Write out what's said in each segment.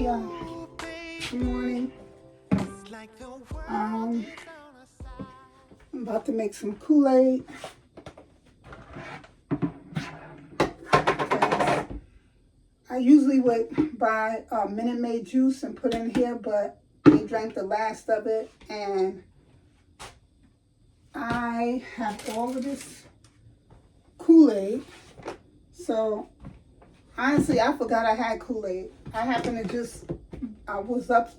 Good morning. I'm about to make some Kool-Aid. I usually would buy Minute Maid juice and put in here, but they drank the last of it, and I have all of this Kool-Aid. So honestly, I forgot I had Kool-Aid. I happened to I was up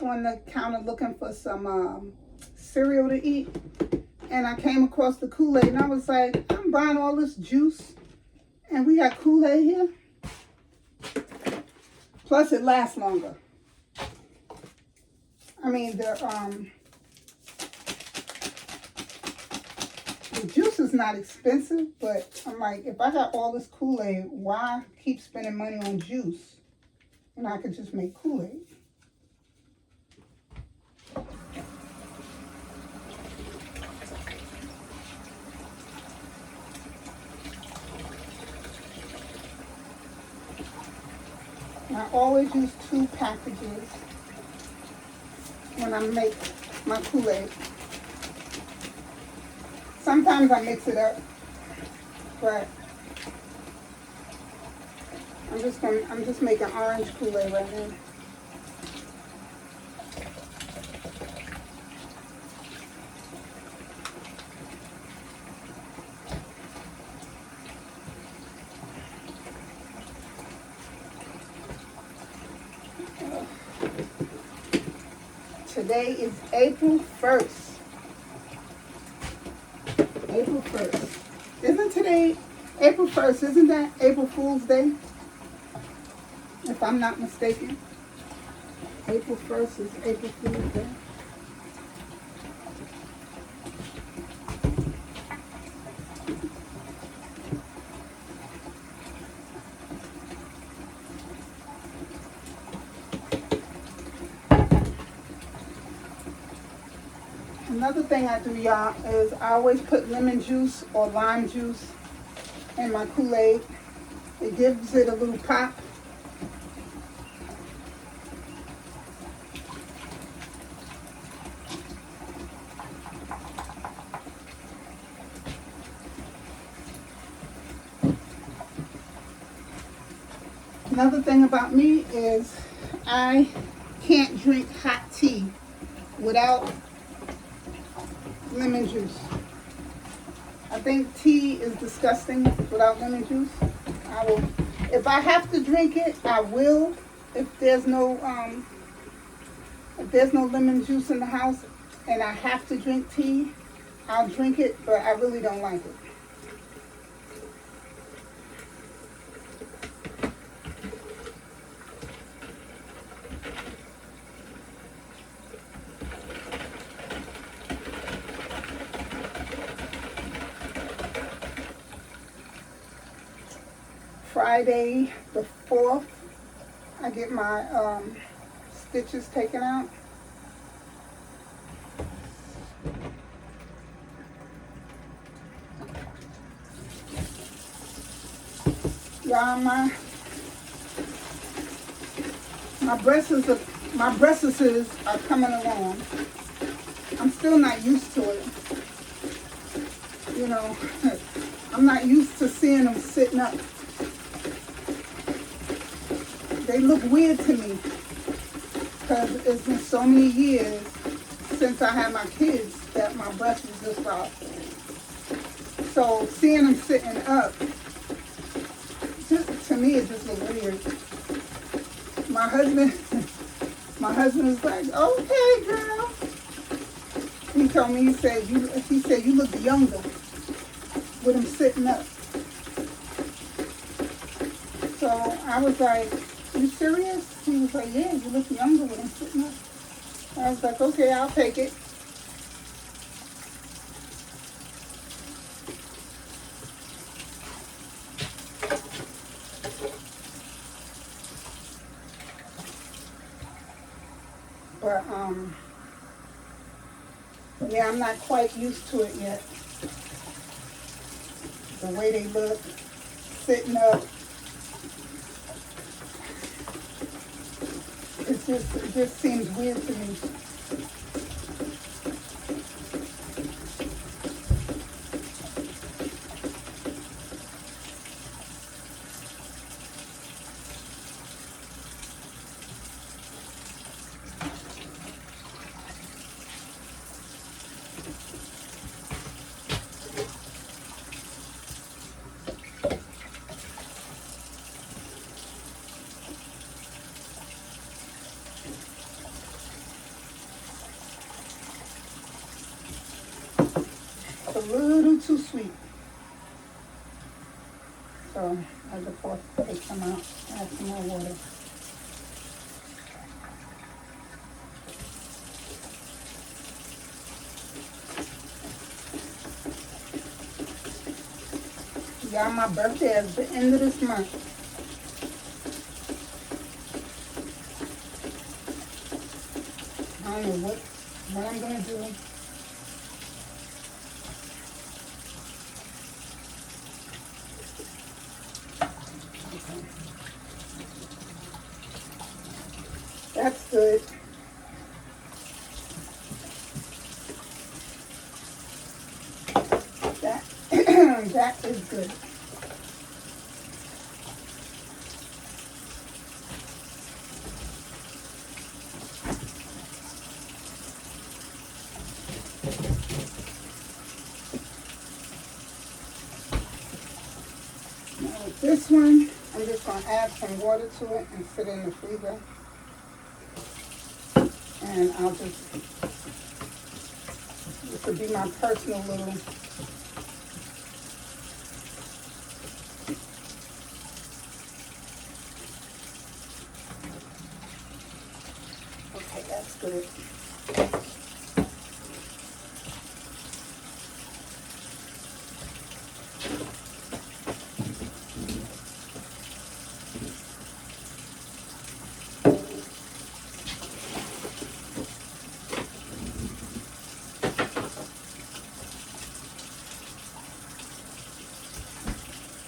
on the counter looking for some cereal to eat, and I came across the Kool-Aid, and I was like, I'm buying all this juice, and we got Kool-Aid here. Plus, it lasts longer. I mean, the juice is not expensive, but I'm like, if I got all this Kool-Aid, why keep spending money on juice? And I could just make Kool-Aid. I always use 2 packages when I make my Kool-Aid. Sometimes I mix it up, but I'm just making orange Kool-Aid right now. Today is April 1st. April 1st. Isn't today April 1st? Isn't that April Fool's Day? If I'm not mistaken. April 1st is April Fool's Day. Another thing I do, y'all, is I always put lemon juice or lime juice in my Kool-Aid. It gives it a little pop. Another thing about me is I can't drink hot tea without lemon juice. I think tea is disgusting without lemon juice. If I have to drink it, I will. If there's no lemon juice in the house and I have to drink tea, I'll drink it, but I really don't like it. Friday the 4th, I get my stitches taken out. Y'all, my breasts are coming along. I'm still not used to it. You know, I'm not used to seeing them sitting up. They look weird to me because it's been so many years since I had my kids that my breasts was this far. So seeing them sitting up, just to me, it just looks weird. My husband is like, okay, girl. He told me, he said you look younger with them sitting up. So I was like, you serious? He was like, yeah, you look younger with them sitting up. I was like, okay, I'll take it. But yeah, I'm not quite used to it yet. The way they look, sitting up. it just seems weird to me. A little too sweet. So I just take some out, add some more water. Y'all, my birthday is the end of this month. I don't know what I'm gonna do. That's good. That that is good. Now with this one, I'm just gonna add some water to it and sit it in the freezer. And I'll just, this will be my personal little, okay, that's good.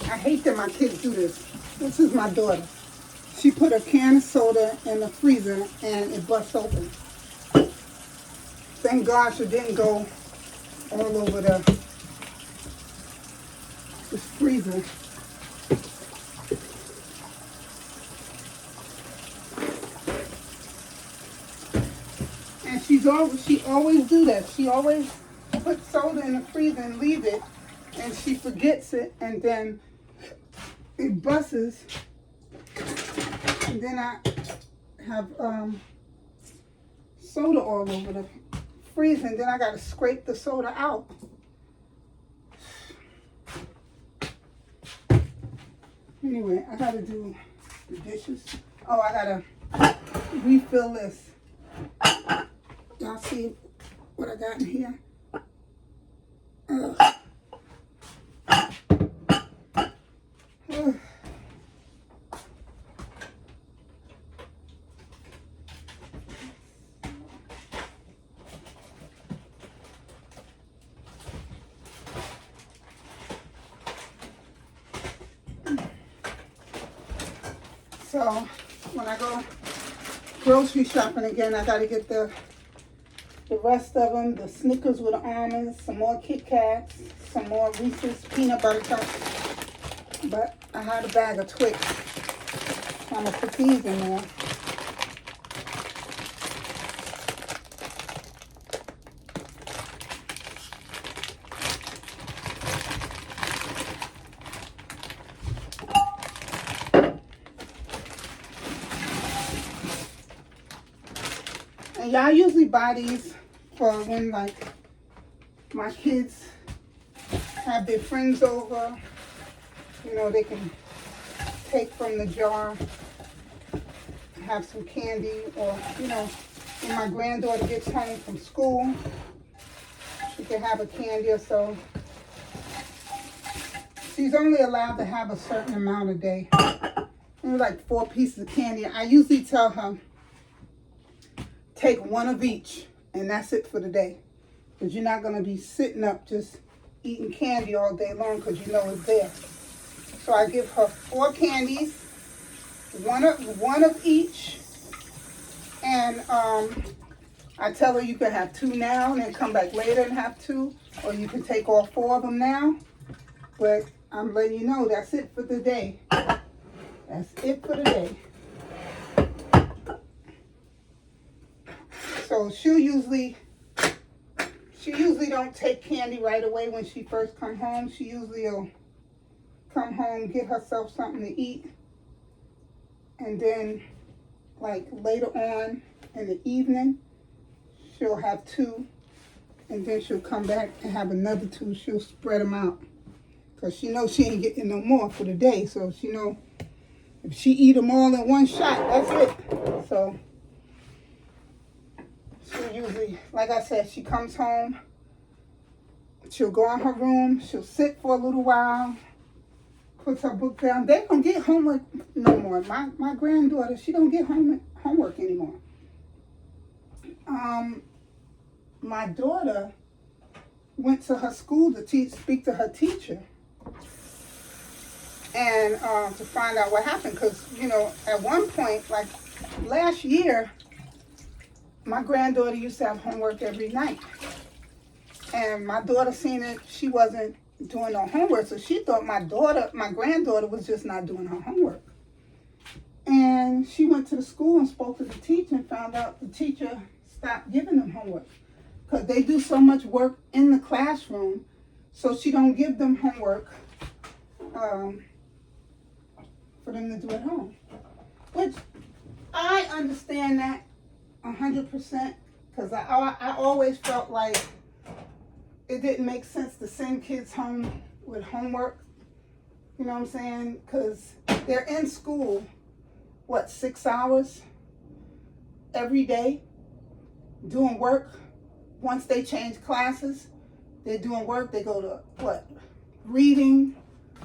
I hate that my kids do this. This is my daughter. She put a can of soda in the freezer and it busts open. Thank gosh it didn't go all over this freezer. And she always do that. She always put soda in the freezer and leave it, and she forgets it, and then it busts, and then I have soda all over the freezer, and then I gotta scrape the soda out. Anyway, I gotta do the dishes. Oh, I gotta refill this. Y'all see what I got in here? Ugh. So when I go grocery shopping again, I gotta get the rest of them, the Snickers with the almonds, some more Kit Kats, some more Reese's peanut butter cups. But I had a bag of Twix. I'm gonna put these in there. And y'all usually buy these for when, like, my kids have their friends over. You know, they can take from the jar, have some candy, or, you know, when my granddaughter gets home from school, she can have a candy or so. She's only allowed to have a certain amount a day. Like 4 pieces of candy. I usually tell her, take one of each, and that's it for the day. Because you're not going to be sitting up just eating candy all day long because you know it's there. So I give her 4 candies, one of each, And I tell her you can have 2 now and then come back later and have 2, or you can take all 4 of them now. But I'm letting you know that's it for the day. That's it for the day. So she usually don't take candy right away when she first come home. She usually will come home, get herself something to eat, and then like later on in the evening, she'll have 2, and then she'll come back and have another 2. She'll spread them out because she knows she ain't getting no more for the day. So she know if she eat them all in one shot, that's it. So she usually, like I said, she comes home, she'll go in her room, she'll sit for a little while, puts her book down. They don't get homework no more. My granddaughter, she don't get homework anymore. My daughter went to her school to speak to her teacher and to find out what happened. Because, you know, at one point, like last year, my granddaughter used to have homework every night. And my daughter seen it, she wasn't doing no homework, so she thought my granddaughter was just not doing her homework. And she went to the school and spoke to the teacher and found out the teacher stopped giving them homework because they do so much work in the classroom, so she don't give them homework for them to do at home. Which I understand that 100% because I always felt like it didn't make sense to send kids home with homework. You know what I'm saying? Because they're in school, 6 hours every day doing work. Once they change classes, they're doing work. They go to reading,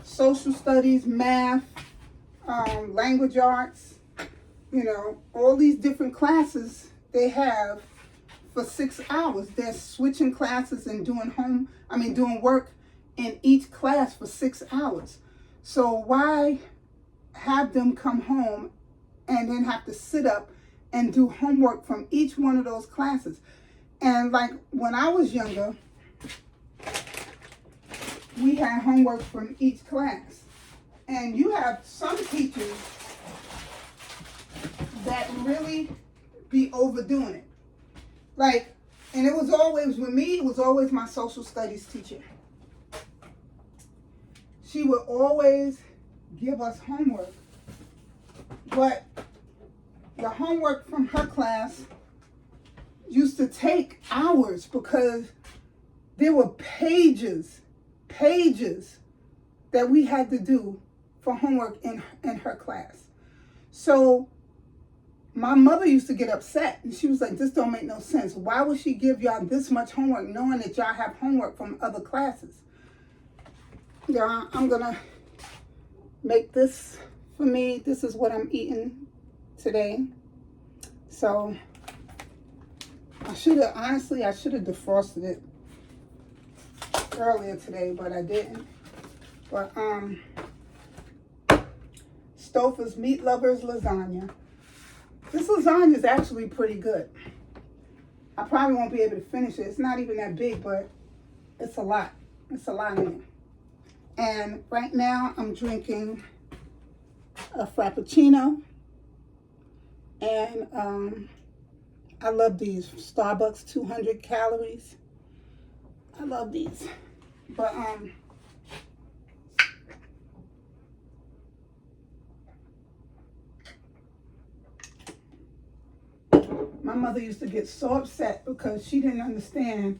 social studies, math, language arts, you know, all these different classes they have for 6 hours. They're switching classes and doing work in each class for 6 hours. So why have them come home and then have to sit up and do homework from each one of those classes? And like when I was younger, we had homework from each class. And you have some teachers that really be overdoing it. Like, and it was always, with me, it was always my social studies teacher. She would always give us homework. But the homework from her class used to take hours because there were pages that we had to do for homework in her class. So my mother used to get upset and she was like, this don't make no sense. Why would she give y'all this much homework knowing that y'all have homework from other classes? Yeah, I'm gonna make this for me. This is what I'm eating today. So I should have defrosted it earlier today, but I didn't. But Stouffer's Meat Lovers lasagna. This lasagna is actually pretty good. I probably won't be able to finish it. It's not even that big, but it's a lot. It's a lot in it. And right now I'm drinking a Frappuccino. And I love these. Starbucks 200 calories. I love these. But my mother used to get so upset because she didn't understand.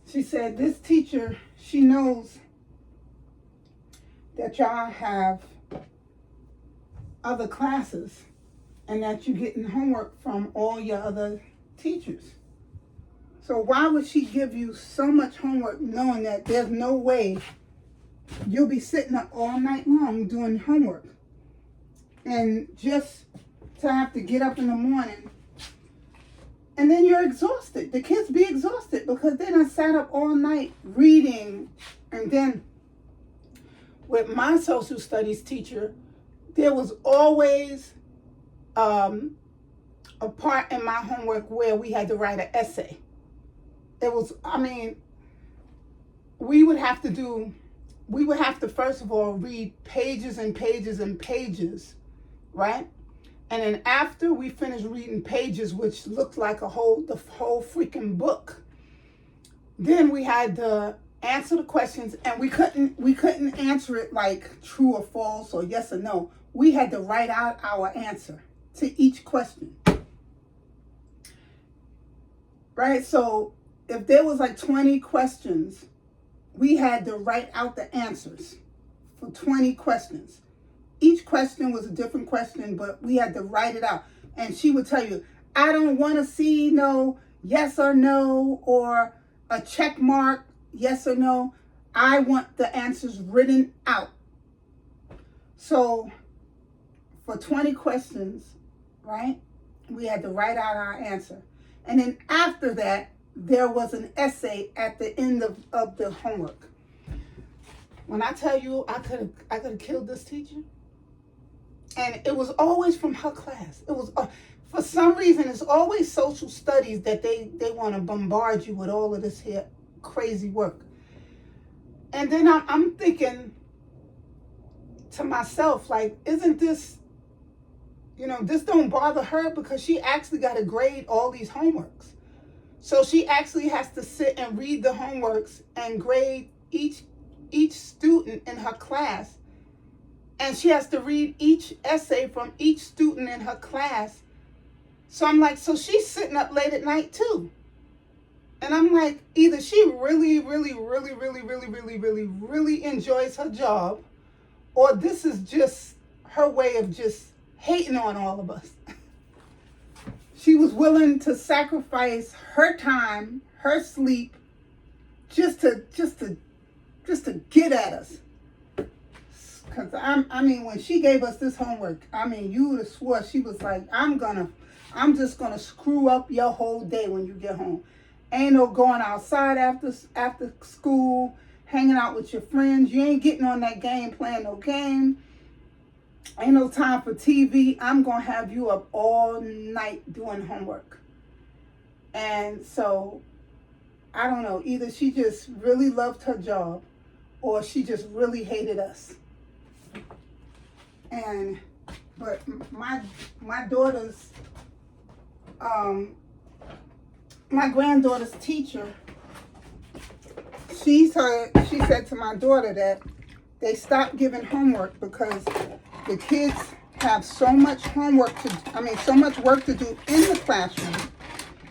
She said, this teacher, she knows that y'all have other classes and that you're getting homework from all your other teachers. So why would she give you so much homework knowing that there's no way you'll be sitting up all night long doing homework? And just to have to get up in the morning, and then you're exhausted. The kids be exhausted because they done sat up all night reading. And then with my social studies teacher, there was always a a part in my homework where we had to write an essay. It was, I mean, we would have to first of all read pages and pages and pages, right? And then after we finished reading pages, which looked like the whole freaking book, then we had to answer the questions, and we couldn't answer it like true or false or yes or no. We had to write out our answer to each question. Right? So if there was like 20 questions, we had to write out the answers for 20 questions. Each question was a different question, but we had to write it out. And she would tell you, I don't want to see no yes or no or a check mark, yes or no. I want the answers written out. So for 20 questions, right, we had to write out our answer. And then after that, there was an essay at the end of the homework. When I tell you I could have killed this teacher, and it was always from her class. It was for some reason it's always social studies that they want to bombard you with all of this here crazy work. And then I'm thinking to myself, like, isn't this, this don't bother her because she actually got to grade all these homeworks. So she actually has to sit and read the homeworks and grade each student in her class. And she has to read each essay from each student in her class. So I'm like, so she's sitting up late at night too. And I'm like, either she really, really, really, really, really, really, really, really enjoys her job, or this is just her way of just hating on all of us. She was willing to sacrifice her time, her sleep, just to get at us. Cause when she gave us this homework, you would have swore she was like, I'm just gonna screw up your whole day when you get home. Ain't no going outside after school, hanging out with your friends. You ain't getting on that game, playing no game. Ain't no time for TV. I'm going to have you up all night doing homework. And so, I don't know. Either she just really loved her job or she just really hated us. But my daughter's, my granddaughter's teacher, she said to my daughter that they stopped giving homework because the kids have so much so much work to do in the classroom.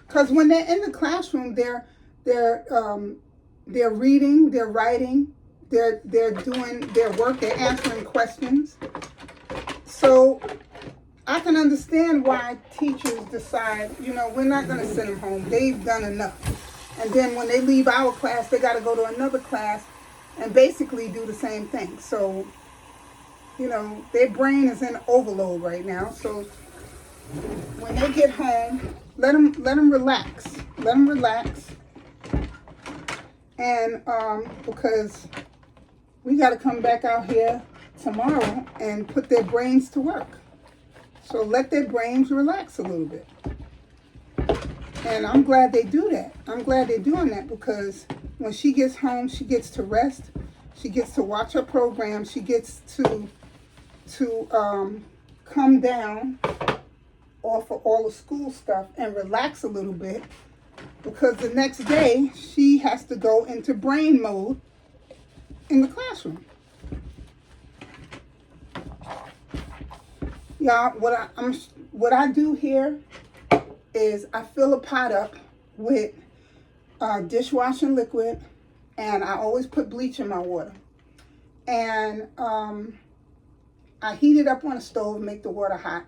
Because when they're in the classroom, they're reading, they're writing, they're doing their work, they're answering questions. So I can understand why teachers decide, we're not going to send them home. They've done enough. And then when they leave our class, they got to go to another class and basically do the same thing. So, their brain is in overload right now. So when they get home, let them relax. Let them relax. And because we got to come back out here tomorrow and put their brains to work. So let their brains relax a little bit. And I'm glad they do that. I'm glad they're doing that because when she gets home, she gets to rest. She gets to watch her program. She gets to come down off of all the school stuff and relax a little bit, because the next day she has to go into brain mode in the classroom. Y'all, what I do here is I fill a pot up with dishwashing liquid, and I always put bleach in my water. And I heat it up on the stove, make the water hot.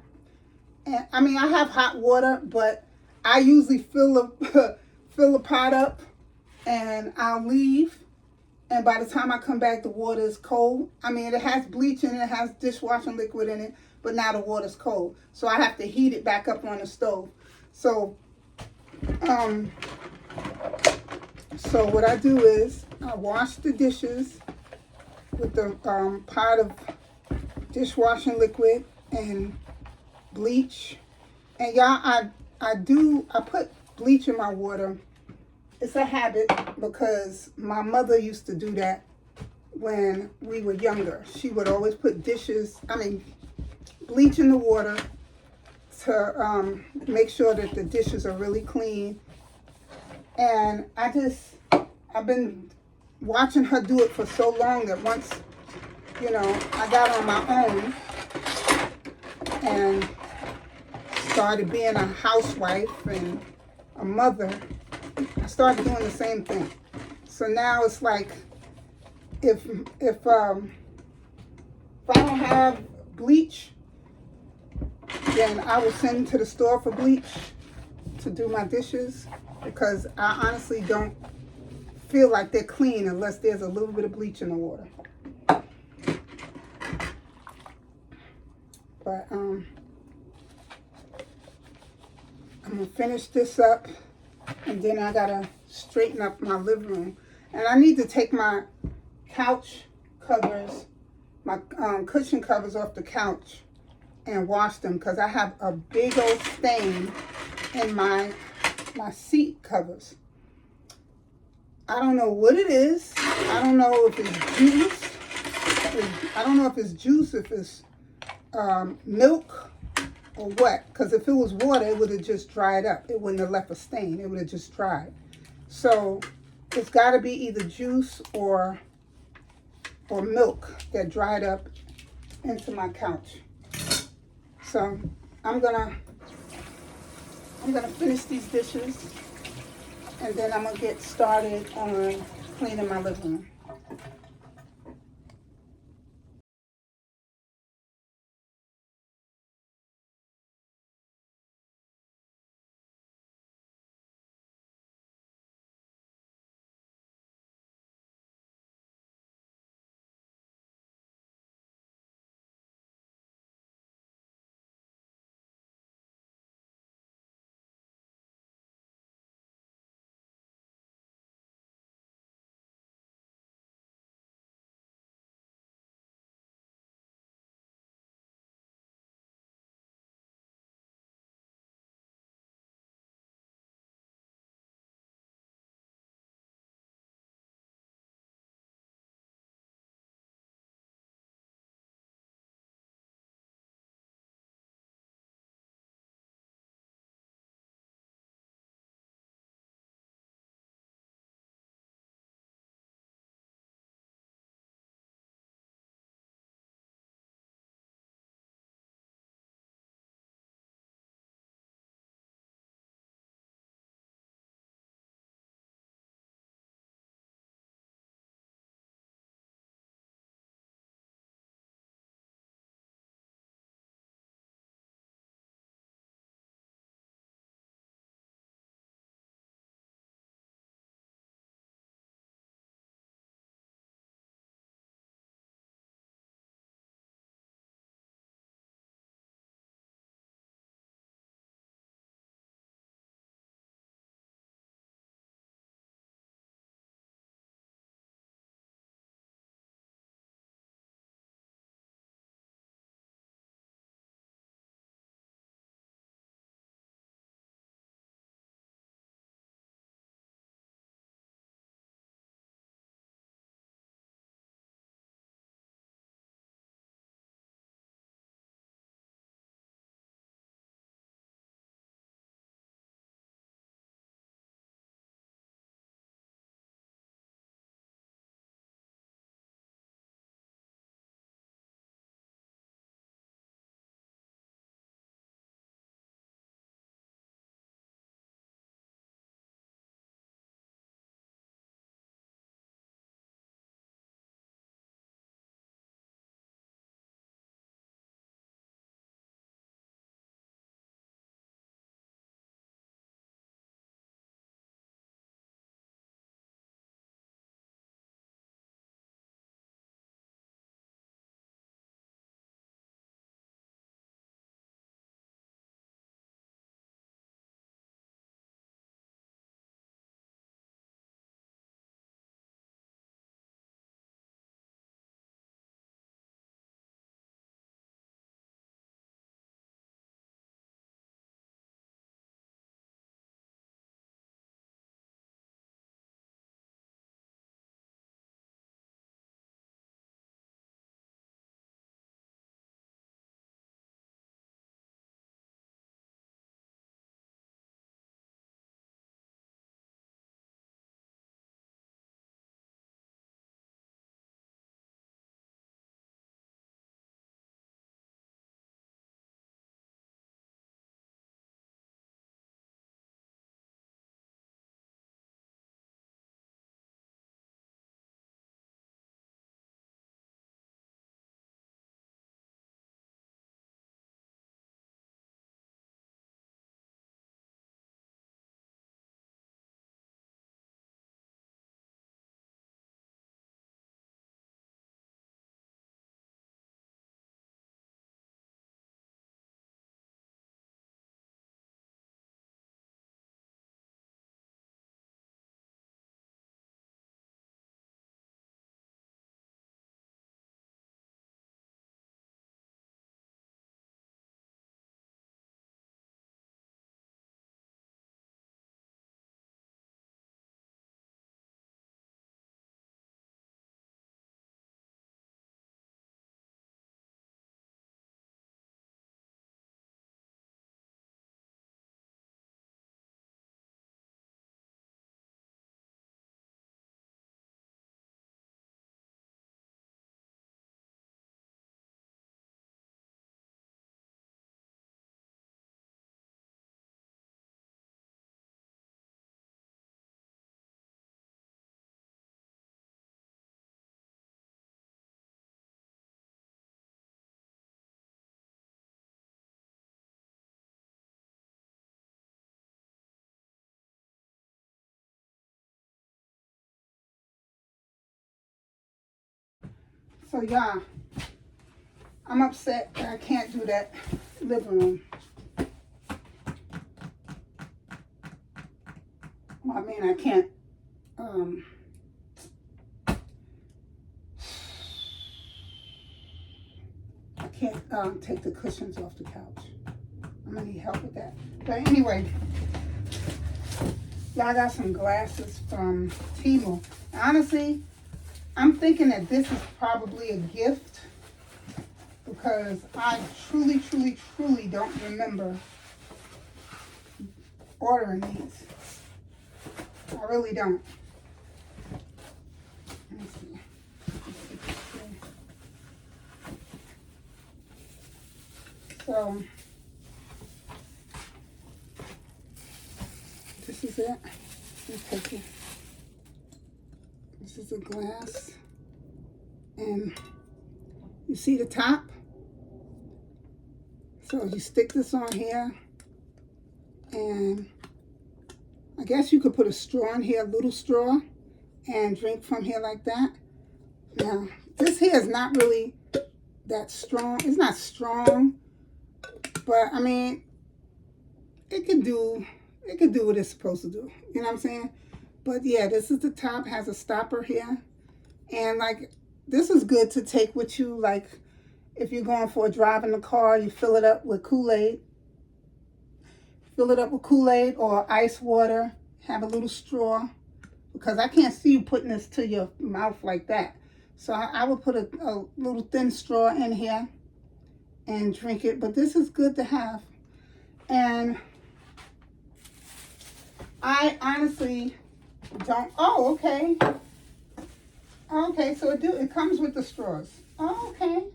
And I have hot water, but I usually fill a pot up and I'll leave. And by the time I come back, the water is cold. It has bleach in it, it has dishwashing liquid in it, but now the water's cold. So I have to heat it back up on the stove. So what I do is I wash the dishes with the pot of dishwashing liquid and bleach. And y'all, I put bleach in my water. It's a habit because my mother used to do that when we were younger. She would always put bleach in the water to make sure that the dishes are really clean. And I've been watching her do it for so long that once, I got on my own and started being a housewife and a mother, I started doing the same thing. So now it's like if I don't have bleach, then I will send to the store for bleach to do my dishes, because I honestly don't feel like they're clean unless there's a little bit of bleach in the water. But I'm gonna finish this up, and then I gotta straighten up my living room. And I need to take my couch covers, my cushion covers off the couch and wash them, because I have a big old stain in my seat covers. I don't know what it is. I don't know if it's juice. I don't know if it's juice, if it's milk or what. Because if it was water, it would have just dried up. It wouldn't have left a stain. It would have just dried. So it's got to be either juice or milk that dried up into my couch. So I'm gonna finish these dishes, and then I'm gonna get started on cleaning my living room. So yeah, I'm upset that I can't do that living room. Well, I mean, I can't, take the cushions off the couch. I'm gonna need help with that. But anyway, y'all got some glasses from Temu. Honestly, I'm thinking that this is probably a gift because I truly, truly, truly don't remember ordering these. I really don't. Let me see. So, this is it. Let me take it. This is a glass. And you see the top? So you stick this on here. And I guess you could put a straw in here, a little straw, and drink from here like that. Now, this here is not really that strong. It's not strong. But I mean, it can do what it's supposed to do. You know what I'm saying? But yeah, this is the top, has a stopper here. And like, this is good to take with you, like if you're going for a drive in the car, you fill it up with Kool-Aid. Fill it up with Kool-Aid or ice water. Have a little straw. Because I can't see you putting this to your mouth like that. So I would put a little thin straw in here and drink it. But this is good to have. And I honestly don't. Oh, okay. Okay, so it comes with the straws. Oh, okay.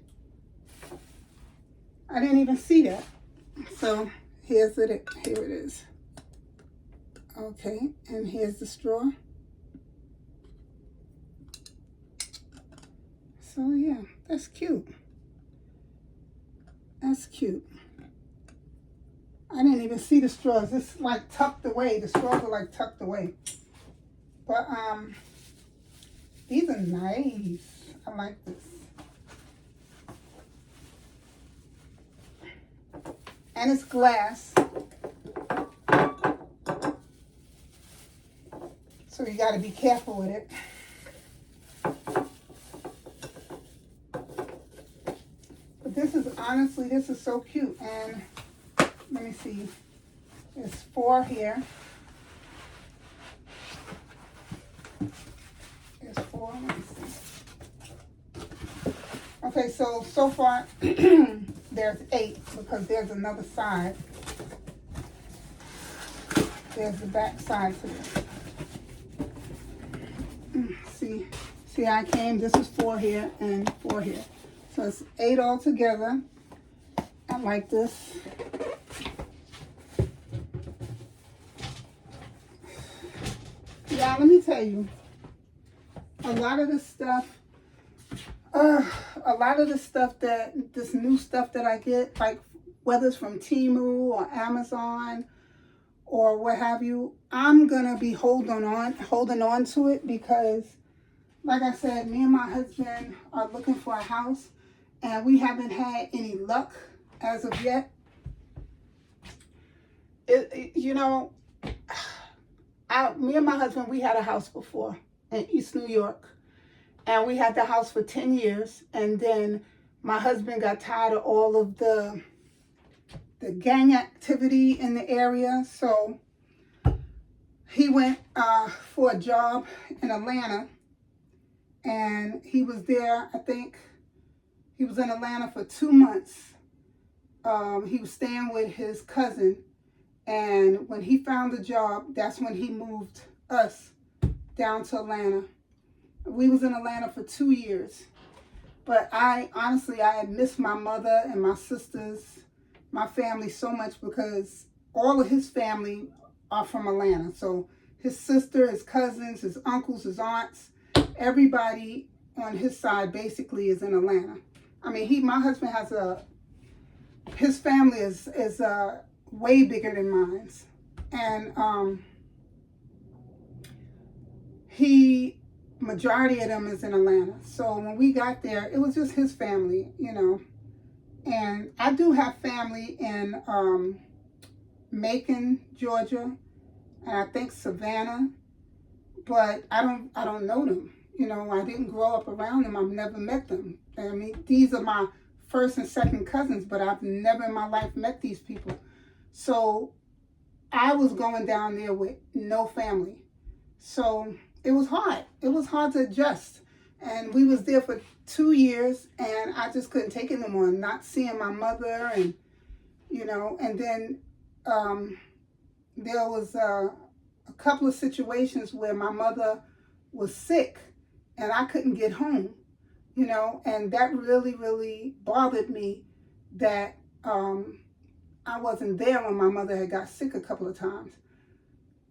I didn't even see that. So here it is. Okay, and here's the straw. So yeah, that's cute. That's cute. I didn't even see the straws. It's like tucked away. The straws are like tucked away. But these are nice. I like this. And it's glass. So you got to be careful with it. But this is, honestly, this is so cute. And let me see. There's 4 here. There's 4. Let me see. Okay, so far there's 8 because there's another side. There's the back side to this. See how I came? This is 4 here and 4 here. So it's 8 all together. I like this. Yeah, let me tell you, a lot of the stuff that, this new stuff that I get, like whether it's from Temu or Amazon or what have you, I'm gonna be holding on to it because, like I said, me and my husband are looking for a house and we haven't had any luck as of yet. You know, me and my husband, we had a house before in East New York. And we had the house for 10 years. And then my husband got tired of all of the gang activity in the area. So he went for a job in Atlanta. And he was there, I think, he was in Atlanta for 2 months. He was staying with his cousin. And when he found a job, that's when he moved us down to Atlanta. We was in Atlanta for 2 years. But honestly, I had missed my mother and my sisters, my family so much because all of his family are from Atlanta. So his sister, his cousins, his uncles, his aunts, everybody on his side basically is in Atlanta. I mean, my husband has his family is way bigger than mine. And majority of them is in Atlanta. So when we got there, it was just his family, you know. And I do have family in Macon, Georgia, and I think Savannah, but I don't know them. You know, I didn't grow up around them. I've never met them. I mean, these are my first and second cousins, but I've never in my life met these people. So I was going down there with no family. So it was hard. It was hard to adjust. And we was there for 2 years, and I just couldn't take it no more. Not seeing my mother, and you know, and then there was a couple of situations where my mother was sick, and I couldn't get home, you know, and that really, really bothered me that I wasn't there when my mother had got sick a couple of times.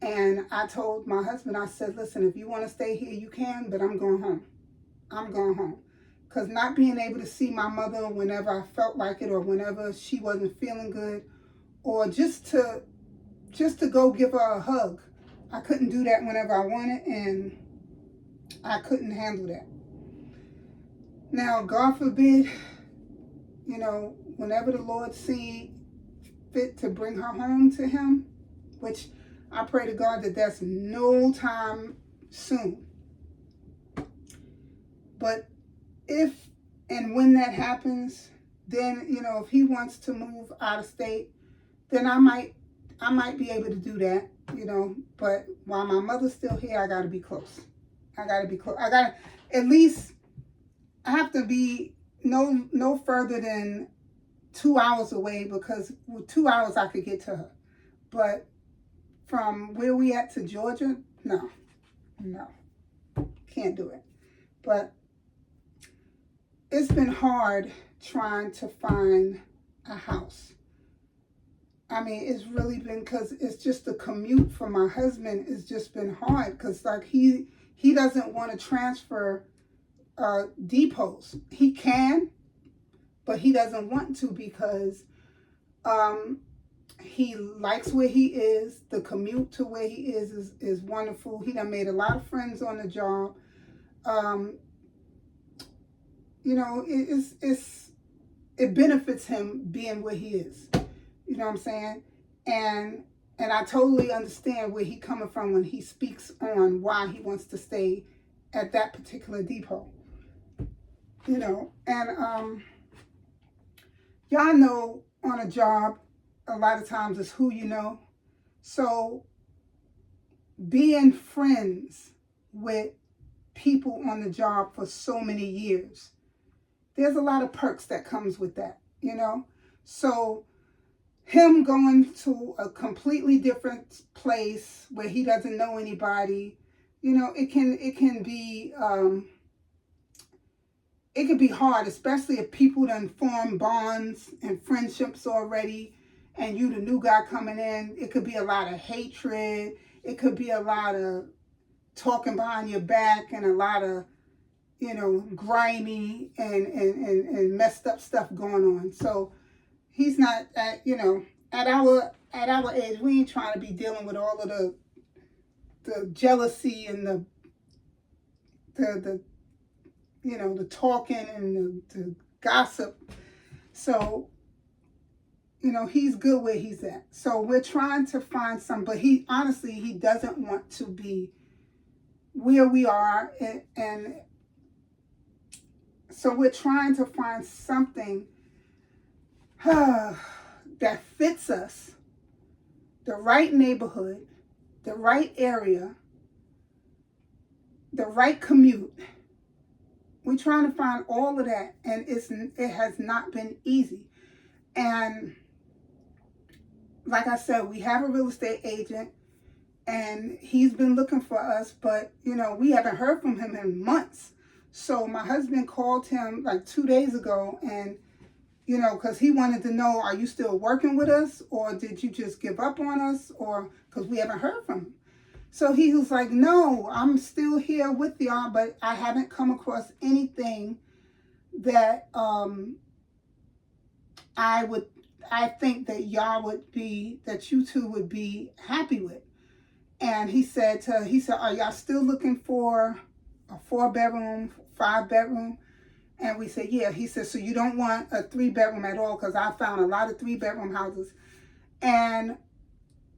And I told my husband, I said, listen, if you want to stay here, you can, but I'm going home. I'm going home. Because not being able to see my mother whenever I felt like it, or whenever she wasn't feeling good, or just to go give her a hug, I couldn't do that whenever I wanted, and I couldn't handle that. Now, God forbid, you know, whenever the Lord see fit to bring her home to him, which I pray to God that that's no time soon. But if and when that happens, then, you know, if he wants to move out of state, then I might be able to do that, you know. But while my mother's still here, I got to be close. I got to be close. I got to, at least, I have to be no further than 2 hours away, because with 2 hours I could get to her. But from where we at to Georgia, no, can't do it. But it's been hard trying to find a house. I mean, it's really been, because it's just the commute for my husband. It's just been hard, because like he doesn't want to transfer depots. He can, but he doesn't want to, because he likes where he is. The commute to where he is wonderful. He done made a lot of friends on the job. You know, it benefits him being where he is. You know what I'm saying? And I totally understand where he's coming from when he speaks on why he wants to stay at that particular depot. You know, and y'all know on a job, a lot of times it's who you know. So being friends with people on the job for so many years, there's a lot of perks that comes with that, you know. So him going to a completely different place where he doesn't know anybody, you know, it can be hard, especially if people done form bonds and friendships already, and you the new guy coming in. It could be a lot of hatred. It could be a lot of talking behind your back, and a lot of, you know, grimy and messed up stuff going on. So he's not at, you know, at our age, we ain't trying to be dealing with all of the jealousy and the you know, the talking and the gossip. So, you know, he's good where he's at. So we're trying to find some, but he doesn't want to be where we are, and so we're trying to find something that fits us, the right neighborhood, the right area, the right commute. We're trying to find all of that, and it has not been easy. And like I said, we have a real estate agent, and he's been looking for us, but, you know, we haven't heard from him in months. So my husband called him like 2 days ago, and, you know, because he wanted to know, are you still working with us, or did you just give up on us, or because we haven't heard from him. So he was like, no, I'm still here with y'all, but I haven't come across anything that I think that y'all would be, that you two would be happy with. And he said, are y'all still looking for a 4-bedroom, 5-bedroom. And we said, yeah. He said, so you don't want a 3-bedroom at all? Because I found a lot of 3-bedroom houses. And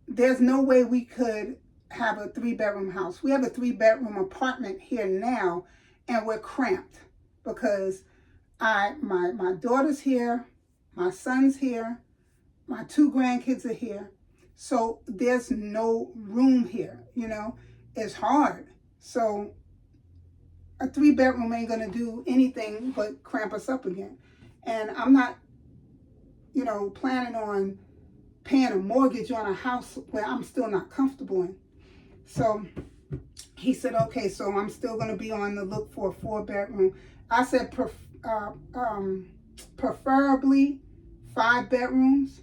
there's no way we could have a 3-bedroom house. We have a 3-bedroom apartment here now, and we're cramped because my daughter's here, my son's here, my 2 grandkids are here. So there's no room here, It's hard. So a 3-bedroom ain't gonna do anything but cramp us up again. And I'm not, planning on paying a mortgage on a house where I'm still not comfortable in. So he said, okay, so I'm still gonna be on the look for a 4-bedroom. I said preferably 5 bedrooms,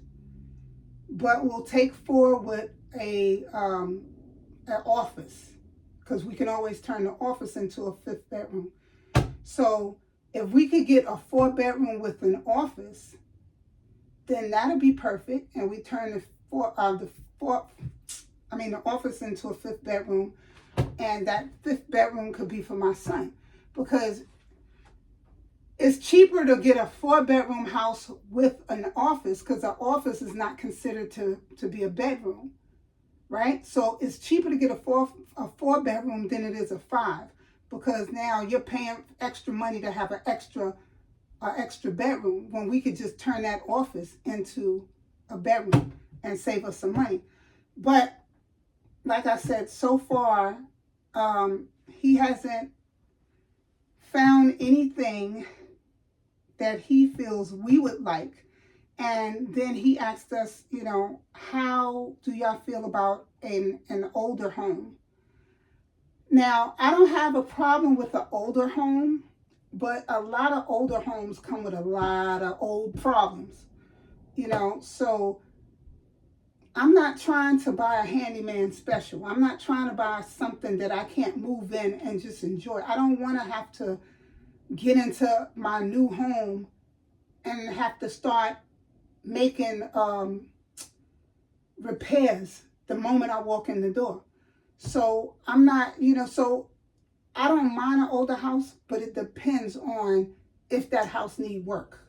but we'll take 4 with an office, because we can always turn the office into a 5th bedroom. So if we could get a 4-bedroom with an office, then that'll be perfect, and we turn the office into a 5th bedroom, and that 5th bedroom could be for my son, because it's cheaper to get a 4-bedroom house with an office, because the office is not considered to be a bedroom, right? So it's cheaper to get a 4-bedroom than it is a 5, because now you're paying extra money to have an extra bedroom when we could just turn that office into a bedroom and save us some money. But like I said, so far he hasn't found anything that he feels we would like. And then he asked us, how do y'all feel about an older home? Now, I don't have a problem with an older home, but a lot of older homes come with a lot of old problems, so I'm not trying to buy a handyman special. I'm not trying to buy something that I can't move in and just enjoy. I don't want to have to get into my new home and have to start making repairs the moment I walk in the door. So I'm not, so I don't mind an older house, but it depends on if that house needs work.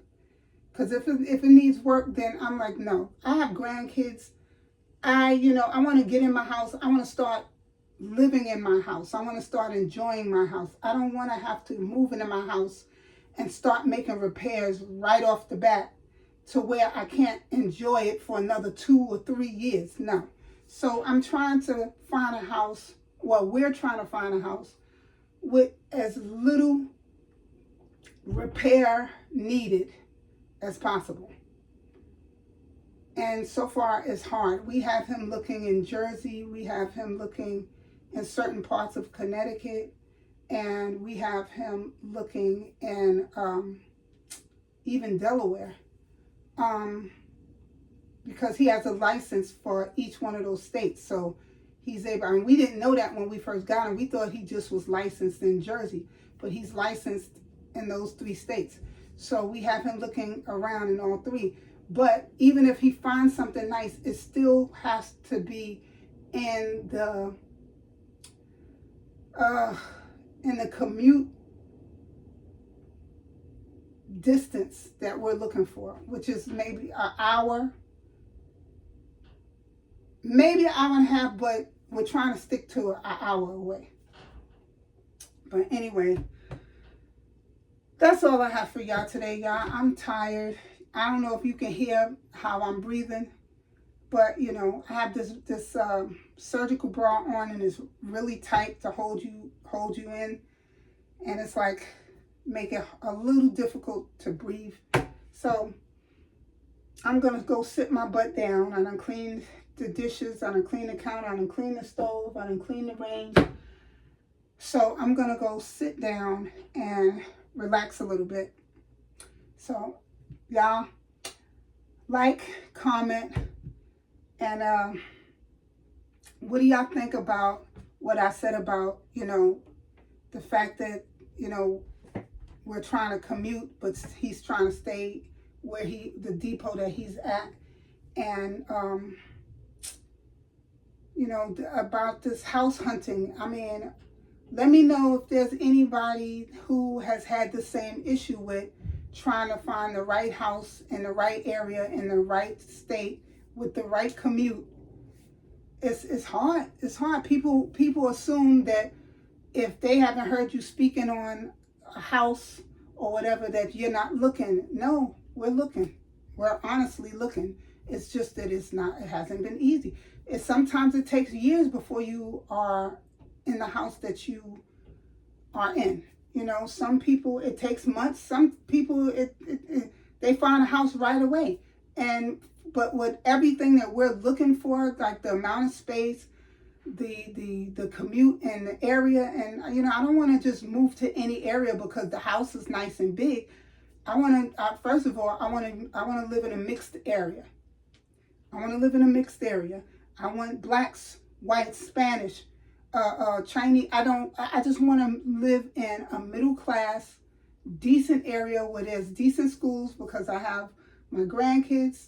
Because if it needs work, then I'm like, no. I have grandkids. I want to get in my house. I want to start living in my house. I want to start enjoying my house. I don't want to have to move into my house and start making repairs right off the bat to where I can't enjoy it for another 2 or 3 years. No. So I'm trying to find a house. Well, we're trying to find a house with as little repair needed as possible. And so far it's hard. We have him looking in Jersey. We have him looking in certain parts of Connecticut. And we have him looking in even Delaware. Because he has a license for each one of those states. So he's able, we didn't know that when we first got him. We thought he just was licensed in Jersey, but he's licensed in those 3 states. So we have him looking around in all 3. But even if he finds something nice, it still has to be in the commute distance that we're looking for, which is maybe an hour, maybe an hour and a half, but we're trying to stick to an hour away. But anyway, that's all I have for y'all today, y'all. I'm tired. I don't know if you can hear how I'm breathing, but I have this surgical bra on, and it's really tight to hold you in, and it's like make it a little difficult to breathe. So I'm gonna go sit my butt down. I done cleaned the dishes, I done cleaned the counter, I done cleaned the stove, I done cleaned the range. So I'm gonna go sit down and relax a little bit. So y'all like, comment, and what do y'all think about what I said about the fact that we're trying to commute, but he's trying to stay where the depot that he's at, and about this house hunting. I mean, Let me know if there's anybody who has had the same issue with trying to find the right house in the right area in the right state with the right commute. It's hard. It's hard. People assume that if they haven't heard you speaking on a house or whatever, that you're not looking. No, we're looking. We're honestly looking. It's just that it hasn't been easy. Sometimes it takes years before you are in the house that you are in. You know, some people it takes months. Some people they find a house right away. But with everything that we're looking for, like the amount of space, the commute and the area, and you know, I don't want to just move to any area because the house is nice and big. I want to first of all, I want to live in a mixed area. I want to live in a mixed area. I want blacks, whites, Spanish, Chinese. I just want to live in a middle class, decent area where there's decent schools because I have my grandkids.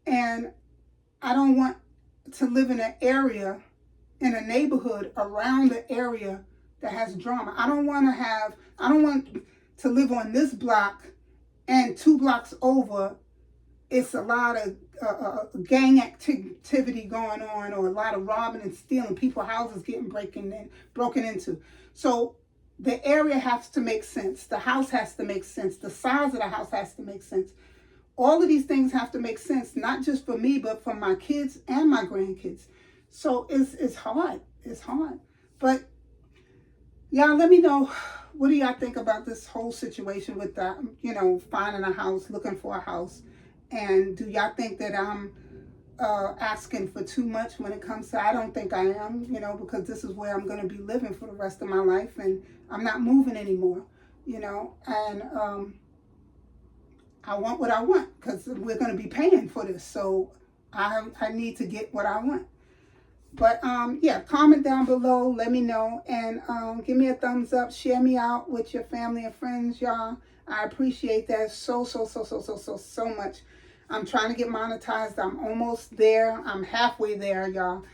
And I don't want to live in an area, in a neighborhood around the area that has drama. I don't want to live on this block and 2 blocks over, it's a lot of gang activity going on, or a lot of robbing and stealing, people's houses getting broken into. So the area has to make sense. The house has to make sense. The size of the house has to make sense. All of these things have to make sense, not just for me, but for my kids and my grandkids. So it's hard. It's hard. But y'all, let me know, what do y'all think about this whole situation with that, you know, finding a house, looking for a house? And do y'all think that I'm asking for too much when it comes to, I don't think I am, you know, because this is where I'm going to be living for the rest of my life, and I'm not moving anymore, you know, and I want what I want because we're going to be paying for this. So I need to get what I want. But yeah, comment down below. Let me know. And give me a thumbs up. Share me out with your family and friends, y'all. I appreciate that so much. I'm trying to get monetized. I'm almost there. I'm halfway there, y'all.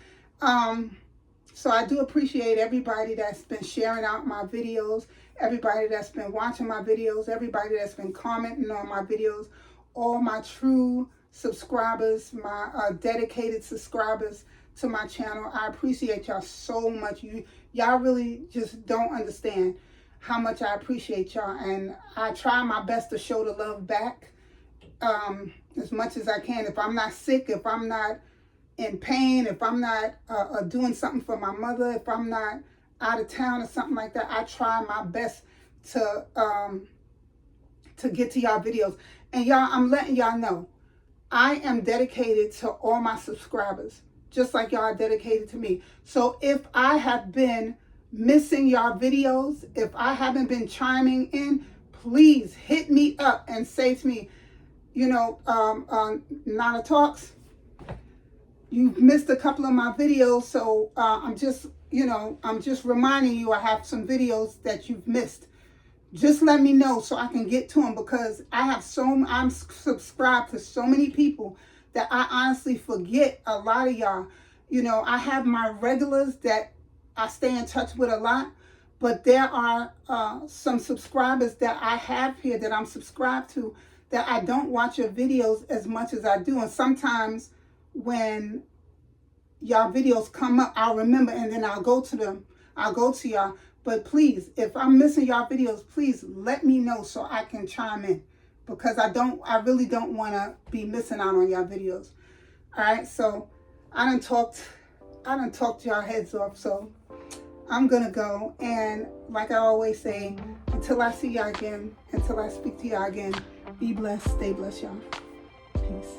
So I do appreciate everybody that's been sharing out my videos, everybody that's been watching my videos, everybody that's been commenting on my videos, all my true subscribers, my dedicated subscribers to my channel. I appreciate y'all so much. Y'all really just don't understand how much I appreciate y'all, and I try my best to show the love back as much as I can. If I'm not sick, if I'm not in pain, if I'm not doing something for my mother, if I'm not out of town or something like that, I try my best to get to y'all videos. And y'all, I'm letting y'all know, I am dedicated to all my subscribers, just like y'all are dedicated to me. So if I have been missing y'all videos, if I haven't been chiming in, please hit me up and say to me, you know, Nana Talks, you've missed a couple of my videos, so I'm just reminding you I have some videos that you've missed. Just let me know so I can get to them, because I'm subscribed to so many people that I honestly forget a lot of y'all. You know, I have my regulars that I stay in touch with a lot, but there are some subscribers that I have here that I'm subscribed to that I don't watch your videos as much as I do. And sometimes when y'all videos come up, I'll remember and then I'll go to them. I'll go to y'all. But please, if I'm missing y'all videos, please let me know so I can chime in, because I really don't want to be missing out on y'all videos. All right, so I done talked y'all heads off, so I'm gonna go. And like I always say, until I see y'all again, until I speak to y'all again, be blessed, stay blessed, y'all. Peace.